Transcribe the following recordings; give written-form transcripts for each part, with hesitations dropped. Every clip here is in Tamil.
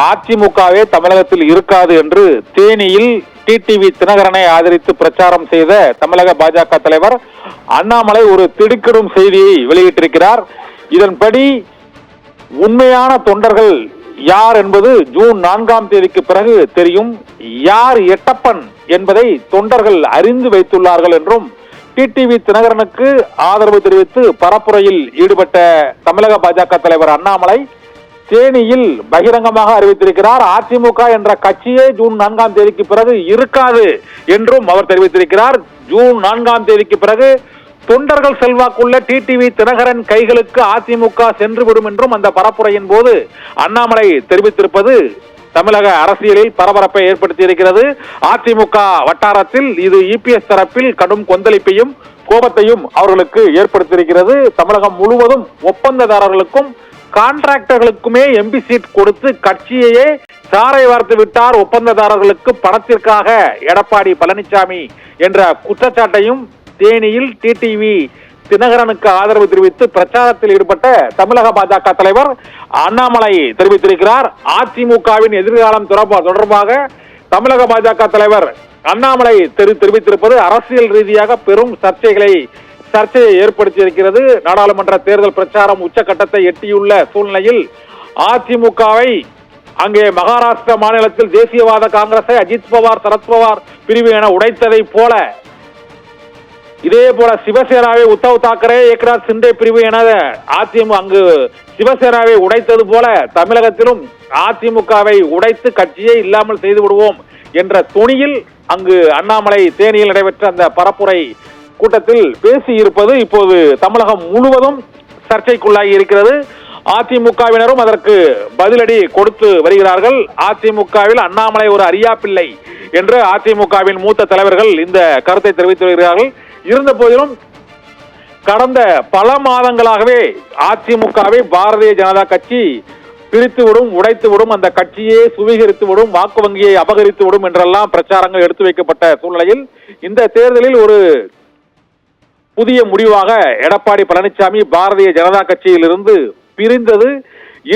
அதிமுகவே தமிழகத்தில் இருக்காது என்று தேனியில் டிடிவி தினகரனை ஆதரித்து பிரச்சாரம் செய்த தமிழக பாஜக தலைவர் அண்ணாமலை ஒரு திடுக்கிடும் செய்தியை வெளியிட்டிருக்கிறார். இதன்படி உண்மையான தொண்டர்கள் யார் என்பது ஜூன் 4ஆம் தேதிக்கு பிறகு தெரியும். யார் எட்டப்பன் என்பதை தொண்டர்கள் அறிந்து வைத்துள்ளார்கள் என்றும் டிடிவி தினகரனுக்கு ஆதரவு தெரிவித்து பரப்புரையில் ஈடுபட்ட தமிழக பாஜக தலைவர் அண்ணாமலை தேனியில் பகிரங்கமாக அறிவித்திருக்கிறார். அதிமுக என்ற கட்சியே ஜூன் 4ஆம் தேதிக்கு பிறகு இருக்காது என்றும் அவர் தெரிவித்திருக்கிறார். ஜூன் 4ஆம் தேதிக்கு பிறகு தொண்டர்கள் செல்வாக்குள்ள டிடிவி தினகரன் கைகளுக்கு அதிமுக சென்றுவிடும் என்றும் அந்த பரப்புரையின் போது அண்ணாமலை தெரிவித்திருப்பது தமிழக அரசியலில் பரபரப்பை ஏற்படுத்தி இருக்கிறது. அதிமுக வட்டாரத்தில் இது இபிஎஸ் தரப்பில் கடும் கொந்தளிப்பையும் கோபத்தையும் அவர்களுக்கு ஏற்படுத்தியிருக்கிறது. தமிழகம் முழுவதும் ஒப்பந்ததாரர்களுக்கும் கான்ட்ராக்டர்களுக்குமே எம்பி சீட் கொடுத்து கட்சியையே சாரை வார்த்து விட்டார் ஒப்பந்ததாரர்களுக்கு பணத்திற்காக எடப்பாடி பழனிசாமி என்ற குற்றச்சாட்டையும் தேனியில் டிடிவி தினகரனுக்கு ஆதரவு தெரிவித்து பிரச்சாரத்தில் ஈடுபட்ட தமிழக பாஜக தலைவர் அண்ணாமலை தெரிவித்திருக்கிறார். அதிமுகவின் எதிர்காலம் தொடர்பாக தமிழக பாஜக தலைவர் அண்ணாமலை தெரிவித்திருப்பது அரசியல் ரீதியாக பெரும் சர்ச்சையை ஏற்படுத்தியிருக்கிறது. நாடாளுமன்ற தேர்தல் பிரச்சாரம் உச்சகட்டத்தை எட்டியுள்ள சூழ்நிலையில் அதிமுகவை அங்கே மகாராஷ்டிரா மாநிலத்தில் தேசியவாத காங்கிரஸை அஜித் பவார் சரத்பவார் பிரிவு என உடைத்ததை போல இதே போல சிவசேனாவை உத்தவ் தாக்கரே ஏக்நாத் சிண்டே பிரிவு என அங்கு சிவசேனாவை உடைத்தது போல தமிழகத்திலும் அதிமுகவை உடைத்து கட்சியை இல்லாமல் செய்து விடுவோம் என்ற துணியில் அங்கு அண்ணாமலை தேனியில் நடைபெற்ற அந்த பரப்புரை கூட்டத்தில் பேசி இருப்பது இப்போது தமிழகம் முழுவதும் சர்ச்சைக்குள்ளாகி இருக்கிறது. அதிமுகவினரும் அதற்கு பதிலடி கொடுத்து வருகிறார்கள். அதிமுகவில் அண்ணாமலை ஒரு அரியா பிள்ளை என்று அதிமுகவின் மூத்த தலைவர்கள் இந்த கருத்தை தெரிவித்து வருகிறார்கள். இருந்த போதிலும் கடந்த பல மாதங்களாகவே அதிமுகவை பாரதிய ஜனதா கட்சி பிரித்து விடும், உடைத்து விடும், அந்த கட்சியை சுவீகரித்து விடும், வாக்கு வங்கியை அபகரித்து விடும் என்றெல்லாம் பிரச்சாரங்கள் எடுத்து வைக்கப்பட்ட சூழ்நிலையில் இந்த தேர்தலில் ஒரு புதிய முடிவாக எடப்பாடி பழனிசாமி பாரதிய ஜனதா கட்சியில் இருந்து பிரிந்தது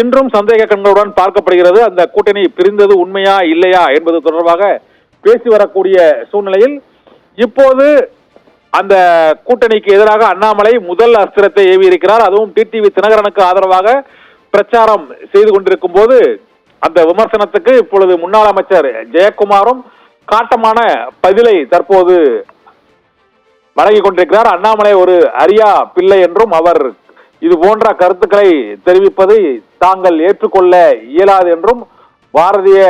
இன்றும் சந்தேக கண்களுடன் பார்க்கப்படுகிறது. அந்த கூட்டணி பிரிந்தது உண்மையா இல்லையா என்பது தொடர்பாக பேசி வரக்கூடிய சூழ்நிலையில் இப்போது அந்த கூட்டணிக்கு எதிராக அண்ணாமலை முதல் அஸ்திரத்தை ஏவி இருக்கிறார். அதுவும் டிடிவி தினகரனுக்கு ஆதரவாக பிரச்சாரம் செய்து கொண்டிருக்கும் போது அந்த விமர்சனத்துக்கு இப்பொழுது முன்னாள் அமைச்சர் ஜெயக்குமாரும் காட்டமான பதிலை தற்போது வழங்கிக் கொண்டிருக்கிறார். அண்ணாமலை ஒரு அரியா பிள்ளை என்றும் அவர் இது போன்ற கருத்துக்களை தெரிவிப்பதை தாங்கள் ஏற்றுக்கொள்ள இயலாது என்றும் பாரதிய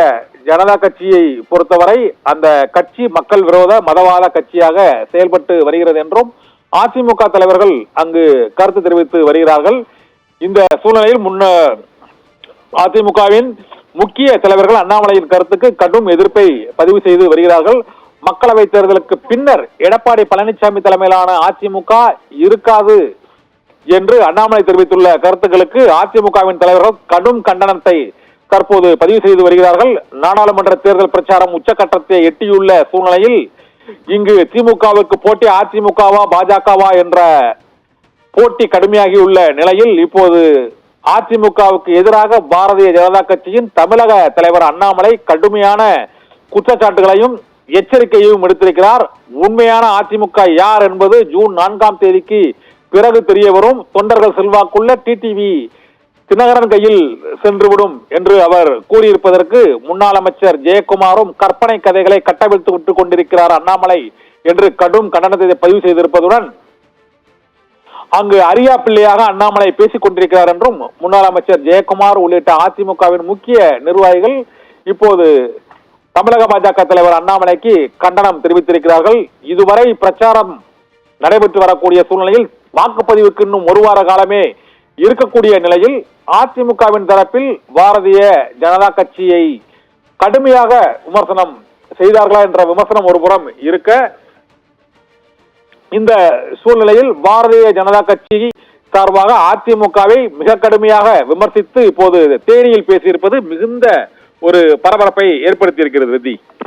ஜனதா கட்சியை பொறுத்தவரை அந்த கட்சி மக்கள் விரோத மதவாத கட்சியாக செயல்பட்டு வருகிறது என்றும் அதிமுக தலைவர்கள் அங்கு கருத்து தெரிவித்து வருகிறார்கள். இந்த சூழ்நிலையில் அதிமுகவின் முக்கிய தலைவர்கள் அண்ணாமலையின் கருத்துக்கு கடும் எதிர்ப்பை பதிவு செய்து வருகிறார்கள். மக்களவை தேர்தலுக்கு பின்னர் எடப்பாடி பழனிசாமி தலைமையிலான அதிமுக இருக்காது என்று அண்ணாமலை தெரிவித்துள்ள கருத்துக்களுக்கு அதிமுகவின் தலைவர்கள் கடும் கண்டனத்தை தற்போது பதிவு செய்து வருகிறார்கள். நாடாளுமன்ற தேர்தல் பிரச்சாரம் உச்சகட்டத்தை எட்டியுள்ள சூழ்நிலையில் இங்கு திமுகவுக்கு போட்டி அதிமுகவா பாஜகவா என்ற போட்டி கடுமையாகியுள்ள நிலையில் இப்போது அதிமுகவுக்கு எதிராக பாரதிய ஜனதா கட்சியின் தமிழக தலைவர் அண்ணாமலை கடுமையான குற்றச்சாட்டுகளையும் எச்சரிக்கையையும் எடுத்திருக்கிறார். உண்மையான அதிமுக யார் என்பது ஜூன் 4ஆம் தேதிக்கு பிறகு தெரிய வரும். தொண்டர்கள் செல்வாக்குள்ள டிடிவி தினகரன் கையில் சென்றுவிடும் என்று அவர் கூறியிருப்பதற்கு முன்னாள் அமைச்சர் ஜெயக்குமாரும் கற்பனை கதைகளை கட்டவிழ்த்து விட்டுக் கொண்டிருக்கிறார் அண்ணாமலை என்று கடும் கண்டனத்தை பதிவு செய்திருப்பதுடன் அங்கு அரியா பிள்ளையாக அண்ணாமலை பேசிக் கொண்டிருக்கிறார் என்றும் முன்னாள் அமைச்சர் ஜெயக்குமார் உள்ளிட்ட அதிமுகவின் முக்கிய நிர்வாகிகள் இப்போது தமிழக பாஜக தலைவர் அண்ணாமலைக்கு கண்டனம் தெரிவித்திருக்கிறார்கள். இதுவரை பிரச்சாரம் நடைபெற்று வரக்கூடிய சூழ்நிலையில் வாக்குப்பதிவுக்கு இன்னும் ஒரு வார காலமே இருக்கக்கூடிய நிலையில் அதிமுகவின் தரப்பில் பாரதிய ஜனதா கட்சியை கடுமையாக விமர்சனம் செய்தார்களா என்ற விமர்சனம் ஒருபுறம் இருக்க, இந்த சூழ்நிலையில் பாரதிய ஜனதா கட்சி சார்பாக அதிமுகவை மிக கடுமையாக விமர்சித்து இப்போது தேனியில் பேசியிருப்பது மிகுந்த ஒரு பரபரப்பை ஏற்படுத்தி இருக்கிறது.